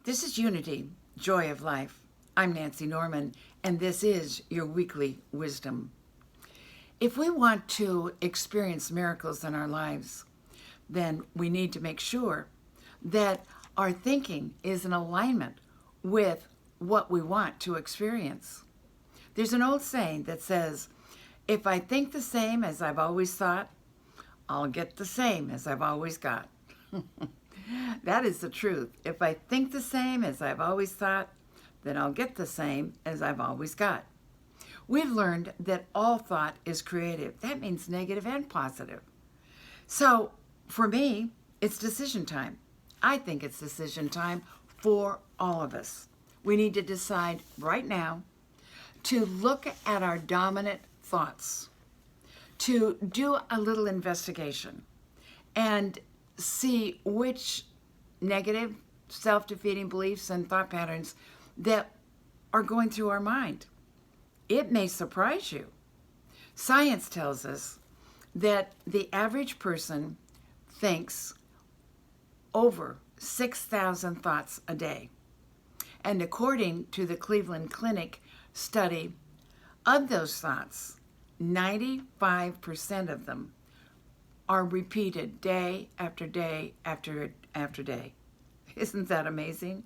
This is Unity, Joy of Life. I'm Nancy Norman, and this is your weekly wisdom. If we want to experience miracles in our lives, then we need to make sure that our thinking is in alignment with what we want to experience. There's an old saying that says, if I think the same as I've always thought, I'll get the same as I've always got. That is the truth. If I think the same as I've always thought, then I'll get the same as I've always got. We've learned that all thought is creative. That means negative and positive. So for me, it's decision time. I think it's decision time for all of us. We need to decide right now to look at our dominant thoughts, to do a little investigation and see which negative, self-defeating beliefs and thought patterns that are going through our mind. It may surprise you. Science tells us that the average person thinks over 6,000 thoughts a day. And according to the Cleveland Clinic study, of those thoughts, 95% of them are repeated day after day after day. Isn't that amazing?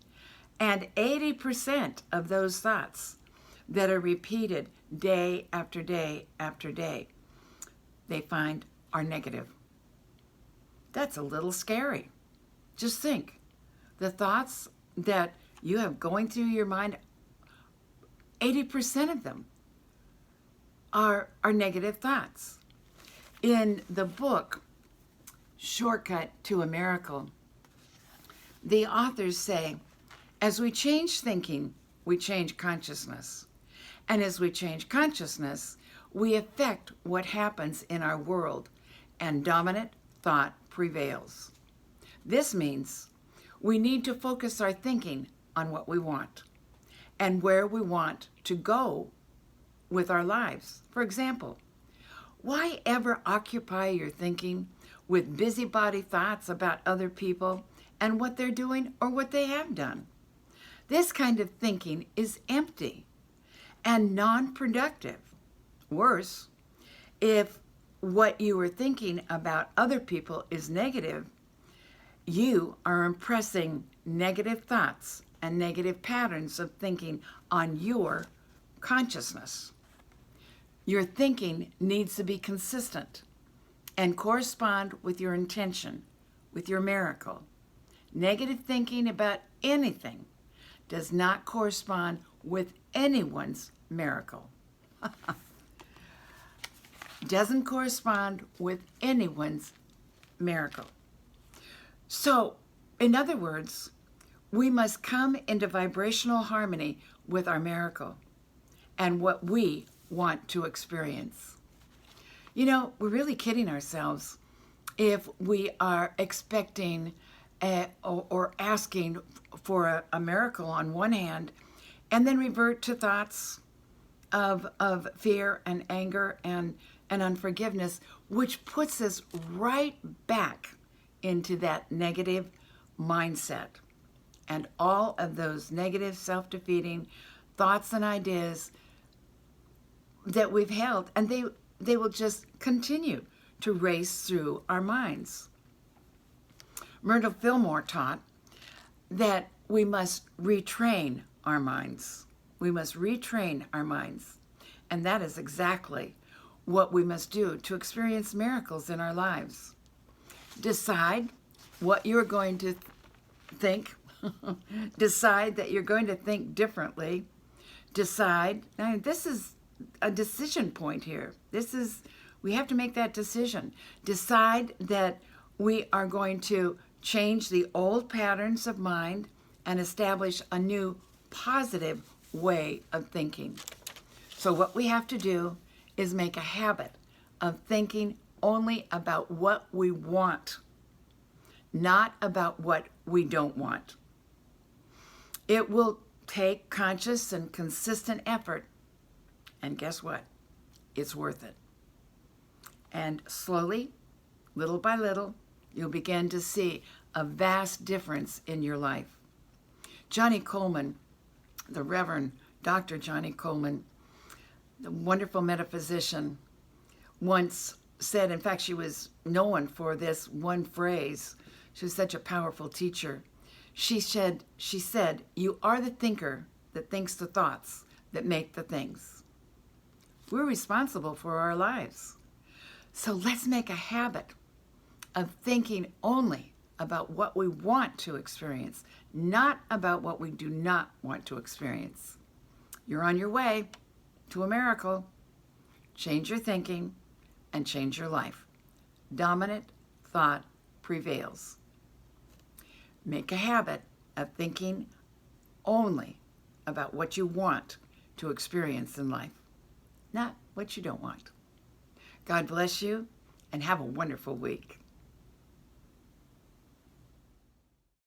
And 80% of those thoughts that are repeated day after day after day, they find are negative. That's a little scary. Just think, the thoughts that you have going through your mind, 80% of them are negative thoughts. In the book, Shortcut to a Miracle, the authors say, as we change thinking, we change consciousness. And as we change consciousness, we affect what happens in our world, and dominant thought prevails. This means we need to focus our thinking on what we want and where we want to go with our lives. For example, why ever occupy your thinking with busybody thoughts about other people and what they're doing or what they have done? This kind of thinking is empty and non-productive. Worse, if what you are thinking about other people is negative, you are impressing negative thoughts and negative patterns of thinking on your consciousness. Your thinking needs to be consistent and correspond with your intention, with your miracle. Negative thinking about anything does not correspond with anyone's miracle. Doesn't correspond with anyone's miracle. So, in other words, we must come into vibrational harmony with our miracle and what we want to experience. You know, we're really kidding ourselves if we are expecting or asking for a miracle on one hand and then revert to thoughts of fear and anger and unforgiveness, which puts us right back into that negative mindset. And all of those negative, self-defeating thoughts and ideas that we've held, and they will just continue to race through our minds. Myrtle Fillmore taught that we must retrain our minds. We must retrain our minds. And that is exactly what we must do to experience miracles in our lives. Decide what you're going to think. Decide that you're going to think differently. Decide, now this is a decision point here. We have to make that decision. Decide that we are going to change the old patterns of mind and establish a new positive way of thinking. So what we have to do is make a habit of thinking only about what we want, not about what we don't want. It will take conscious and consistent effort, and guess what? It's worth it. And slowly, little by little, you'll begin to see a vast difference in your life. Johnny Coleman, the Reverend Dr. Johnny Coleman, the wonderful metaphysician, once said, in fact, she was known for this one phrase. She was such a powerful teacher. She said, "You are the thinker that thinks the thoughts that make the things." We're responsible for our lives. So let's make a habit of thinking only about what we want to experience, not about what we do not want to experience. You're on your way to a miracle. Change your thinking and change your life. Dominant thought prevails. Make a habit of thinking only about what you want to experience in life, not what you don't want. God bless you and have a wonderful week.